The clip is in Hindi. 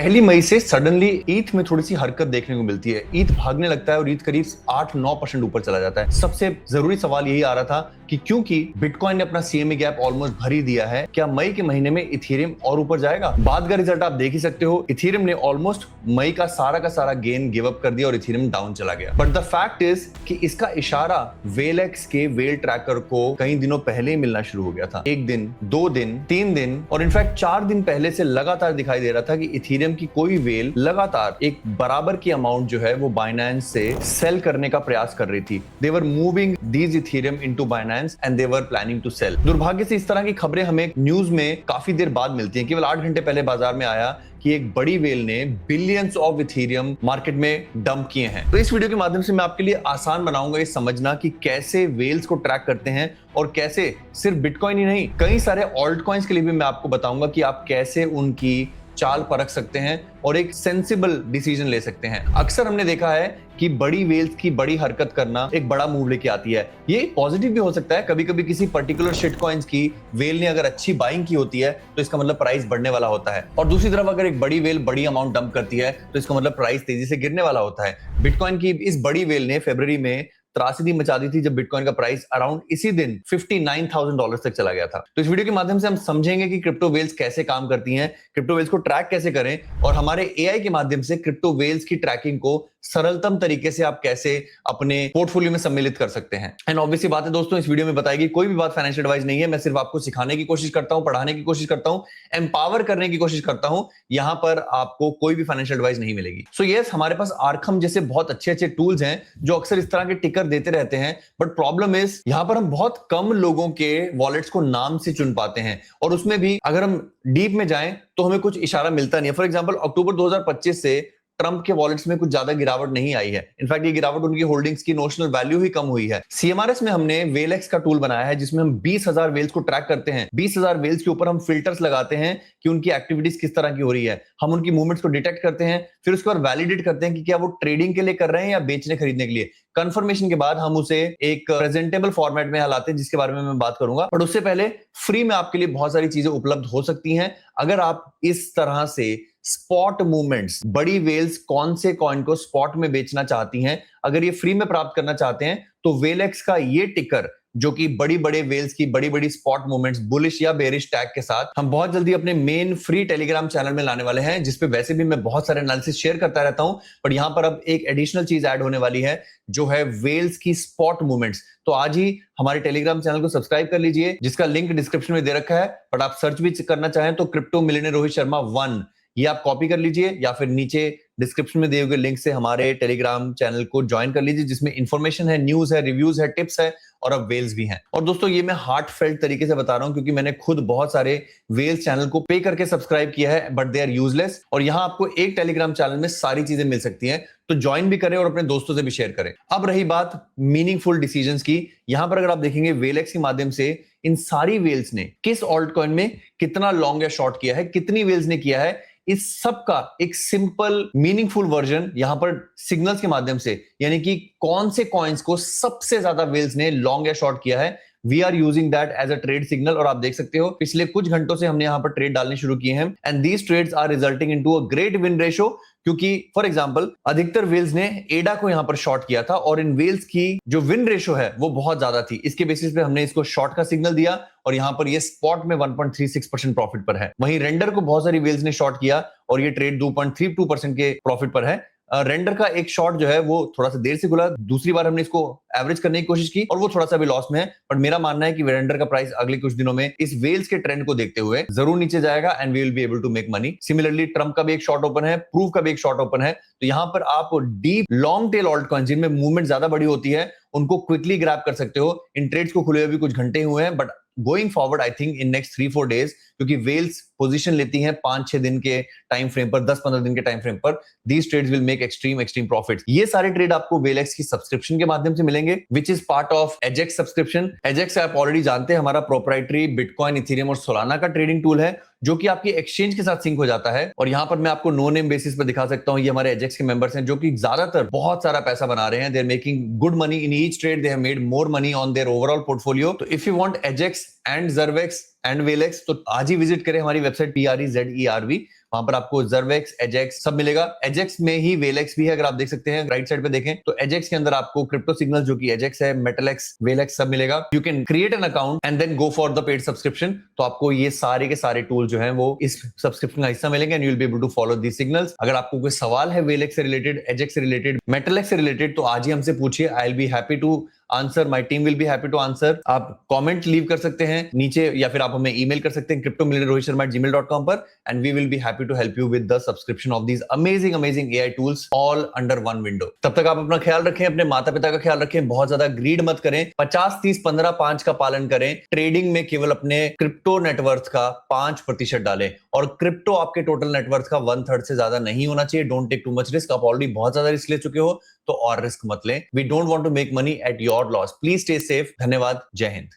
पहली मई से सडनली ईथ में थोड़ी सी हरकत देखने को मिलती है। ईथ भागने लगता है और ईथ करीब 8-9% ऊपर चला जाता है। सबसे जरूरी सवाल यही आ रहा था कि क्योंकि बिटकॉइन ने अपना सीएमए गैप ऑलमोस्ट भर ही दिया है, क्या मई के महीने में इथेरियम और ऊपर जाएगा? बाद का रिजल्ट आप देख ही सकते हो। इथेरियम ने ऑलमोस्ट मई का सारा गेन गिव अप कर दिया और इथेरियम डाउन चला गया। बट द फैक्ट इज कि इसका इशारा वेलेक्स के वेल ट्रैकर को कई दिनों पहले ही मिलना शुरू हो गया था। 1 दिन, 2 दिन, 3 दिन और इनफैक्ट 4 दिन पहले से लगातार दिखाई दे रहा था कि इथेरियम की कोई वेल लगातार एक बराबर की अमाउंट जो है वो बाइनेंस से सेल करने का प्रयास कर रही थी। They were moving these Ethereum into Binance and they were planning to sell. दुर्भाग्य से इस तरह की खबरें हमें न्यूज में काफी देर बाद मिलती हैं। केवल 8 घंटे पहले बाजार में आया कि एक बड़ी वेल ने बिलियंस ऑफ इथेरियम मार्केट में डंप किए हैं। तो इस वीडियो के माध्यम से मैं आपके लिए आसान बनाऊंगा ये समझना कि कैसे वेल्स को ट्रैक करते हैं और कैसे सिर्फ बिटकॉइन ही नहीं, कई सारे ऑल्ट कॉइन्स के लिए भी मैं आपको बताऊंगा कि आप कैसे उनकी चाल परख सकते हैं और एक सेंसिबल डिसीजन ले सकते हैं। अक्सर हमने देखा है कि बड़ी वेल्स की बड़ी हरकत करना एक बड़ा मूव लेके आती है। ये पॉजिटिव भी हो सकता है। कभी कभी किसी पर्टिकुलर शिट कॉइन्स की वेल ने अगर अच्छी बाइंग की होती है तो इसका मतलब प्राइस बढ़ने वाला होता है, और दूसरी तरफ अगर एक बड़ी वेल बड़ी अमाउंट डंप करती है तो इसका मतलब प्राइस तेजी से गिरने वाला होता है। बिटकॉइन की इस बड़ी वेल ने फरवरी में त्रासदी मचा दी थी जब बिटकॉइन का प्राइस अराउंड इसी दिन $59,000 तक चला गया था। तो इस वीडियो के माध्यम से हम समझेंगे कि क्रिप्टो वेल्स कैसे काम करती हैं, क्रिप्टो वेल्स को ट्रैक कैसे करें और हमारे एआई के माध्यम से क्रिप्टो वेल्स की ट्रैकिंग को सरलतम तरीके से आप कैसे अपने पोर्टफोलियो में सम्मिलित कर सकते हैं। एंड ऑब्वियसली बात है दोस्तों, इस वीडियो में बताएगी कोई भी बात फाइनेंशियल एडवाइस नहीं है। मैं सिर्फ आपको सिखाने की कोशिश करता हूं, पढ़ाने की कोशिश करता हूं, एम्पावर करने की कोशिश करता हूं। यहां पर आपको कोई भी फाइनेंशियल एडवाइस नहीं मिलेगी। सो यस, हमारे पास आर्खम जैसे बहुत अच्छे टूल्स हैं जो अक्सर इस तरह के टिकर देते रहते हैं, बट प्रॉब्लम इज यहां पर हम बहुत कम लोगों के वॉलेट्स को नाम से चुन पाते हैं और उसमें भी अगर हम डीप में जाएं तो हमें कुछ इशारा मिलता नहीं है। फॉर एग्जांपल अक्टूबर 2025 से ट्रंप के वॉलेट्स में कुछ ज्यादा गिरावट नहीं आई है। इनफैक्ट ये गिरावट उनकी होल्डिंग्स की नोशनल वैल्यू ही कम हुई है। सीएमआरएस में हमने वेलेक्स का टूल बनाया है जिसमें हम 20,000 वेल्स को ट्रैक करते हैं। 20,000 वेल्स के ऊपर हम फिल्टर्स लगाते हैं कि उनकी एक्टिविटीज किस तरह की हो रही है। हम उनकी मूवमेंट्स को डिटेक्ट करते हैं, फिर उसके बाद वैलिडेट करते हैं कि क्या वो ट्रेडिंग के लिए कर रहे हैं या बेचने खरीदने के लिए। कंफर्मेशन के बाद हम उसे एक प्रेजेंटेबल फॉर्मेट में लाते हैं जिसके बारे में मैं बात करूंगा। बट उससे पहले फ्री में आपके लिए बहुत सारी चीजें उपलब्ध हो सकती हैं अगर आप इस तरह से स्पॉट मूवमेंट्स, बड़ी वेल्स कौन से कॉइन को स्पॉट में बेचना चाहती हैं, अगर ये फ्री में प्राप्त करना चाहते हैं तो वेलेक्स का ये टिकर जो कि बड़ी वेल्स की बड़ी स्पॉट मूवमेंट्स बुलिश या बेरिश टैग के साथ हम बहुत जल्दी अपने मेन फ्री टेलीग्राम चैनल में लाने वाले हैं, जिसपे वैसे भी मैं बहुत सारे एनालिसिस शेयर करता रहता हूं। पर यहां पर अब एक एडिशनल चीज ऐड होने वाली है जो है वेल्स की स्पॉट मूवमेंट्स। तो आज ही हमारे टेलीग्राम चैनल को सब्सक्राइब कर लीजिए जिसका लिंक डिस्क्रिप्शन में दे रखा है। बट आप सर्च भी करना चाहें तो क्रिप्टो मिलियनेयर रोहित शर्मा 1 ये आप कॉपी कर लीजिए या फिर नीचे डिस्क्रिप्शन में दिए हुए लिंक से हमारे टेलीग्राम चैनल को ज्वाइन कर लीजिए जिसमें इंफॉर्मेशन है, न्यूज है, रिव्यूज है, टिप्स है और अब वेल्स भी हैं। और दोस्तों ये मैं हार्ट फेल्ट तरीके से बता रहा हूं क्योंकि मैंने खुद बहुत सारे वेल्स चैनल को पे करके सब्सक्राइब किया है बट दे आर यूजलेस, और यहां आपको एक टेलीग्राम चैनल में सारी चीजें मिल सकती हैं। तो ज्वाइन भी करें और अपने दोस्तों से भी शेयर करें। अब रही बात मीनिंगफुल डिसीजंस की, यहां पर अगर आप देखेंगे वेलेक्स के माध्यम से इन सारी वेल्स ने किस ऑल्ट कॉइन में कितना लॉन्ग या शॉर्ट किया है, कितनी वेल्स ने किया है, इस सब का एक सिंपल मीनिंगफुल वर्जन यहां पर सिग्नल्स के माध्यम से, यानी कि कौन से कॉइन्स को सबसे ज्यादा वेल्स ने लॉन्ग या शॉर्ट किया है, we are using that as a trade signal. और आप देख सकते हो पिछले कुछ घंटों से हमने यहां पर ट्रेड डालने शुरू किए हैं and these trades are resulting into a great win ratio. क्योंकि फॉर एग्जांपल अधिकतर वेल्स ने एडा को यहां पर शॉर्ट किया था और इन वेल्स की जो विन रेशियो है वो बहुत ज्यादा थी। इसके बेसिस पे हमने इसको शॉर्ट का सिग्नल दिया और यहां पर ये स्पॉट में 1.36% प्रॉफिट पर है। वहीं रेंडर को बहुत सारी वेल्स ने शॉर्ट किया और ये ट्रेड 2.32% के प्रॉफिट पर है। रेंडर का एक शॉट जो है वो थोड़ा सा देर से खुला, दूसरी बार हमने इसको एवरेज करने की कोशिश की और वो थोड़ा सा भी लॉस में है। पर मेरा मानना है कि रेंडर का प्राइस अगले कुछ दिनों में इस वेल्स के ट्रेंड को देखते हुए जरूर नीचे जाएगा and we will be able to make money. Similarly Trump का भी एक शॉर्ट ओपन है, प्रूफ का भी एक शॉर्ट ओपन है। तो यहां पर आप deep long tail alt coin जिनमें मूवमेंट ज्यादा बड़ी होती है उनको क्विकली ग्रैब कर सकते हो। इन ट्रेड्स को खुले हुए भी कुछ घंटे हुए हैं but going forward I think in next 3-4 days, क्योंकि वेल्स पोजीशन लेती हैं 5-6 दिन के टाइम फ्रेम पर, 10-15 दिन के टाइम फ्रेम पर, these trades will make extreme profits. ये सारे ट्रेड आपको वेलेक्स की सब्सक्रिप्शन के माध्यम से मिलेंगे which is part of Ajax subscription. Ajax आप ऑलरेडी जानते हैं हमारा प्रोप्राइटरी बिटकॉइन, इथेरियम और सोलाना का ट्रेडिंग टूल है जो कि आपकी एक्सचेंज के साथ सिंक हो जाता है। और यहां पर मैं आपको नो नेम बेसिस पर दिखा सकता हूं, ये हमारे एजेक्स के मेंबर्स हैं जो कि ज्यादातर बहुत सारा पैसा बना रहे हैं। They are making good money in each trade, they have made more money on their overall portfolio. तो if you want Ajex and Jervex and Velex तो आज ही विजिट करें हमारी वेबसाइट PREZERV वहां पर आपको जर्वेक्स, एजेक्स सब मिलेगा। एजेक्स में ही वेलेक्स भी है, अगर आप देख सकते हैं राइट साइड पे देखें तो एजेक्स के अंदर आपको क्रिप्टो सिग्नल जो कि एजेक्स है, मेटलेक्स, वेलेक्स सब मिलेगा। You can create an account and then go for the paid subscription. तो आपको ये सारे के सारे टूल जो है वो इस सब्सक्रिप्शन का हिस्सा मिलेंगे and you will be able to follow the signals. अगर आपको कोई सवाल है वेलेक्स से रिलेटेड, एजेक्स से रिलेटेड, मेटलेक्स से रिलेटेड, तो आज ही हमसे पूछिए। I will be happy to answer, my team will be happy to answer. आप कमेंट लीव कर सकते हैं नीचे या फिर आप हमें ईमेल कर सकते हैं cryptomillionairohitsharma@gmail.com पर and we will be happy to help you with the subscription of these amazing AI tools all under one window. तब तक आप अपना ख्याल रखें, अपने माता पिता का ख्याल रखें, बहुत ज्यादा ग्रीड मत करें, 50-30-15-5 का पालन करें। ट्रेडिंग में केवल अपने क्रिप्टो नेटवर्थ का 5% डालें और क्रिप्टो आपके टोटल नेटवर्थ का 1/3 से ज्यादा नहीं होना चाहिए। Don't take too much risk. आप ऑलरेडी बहुत ज्यादा रिस्क ले चुके हो तो और रिस्क मत लें। We don't want to make money at your loss. Please stay safe. धन्यवाद। जय हिंद।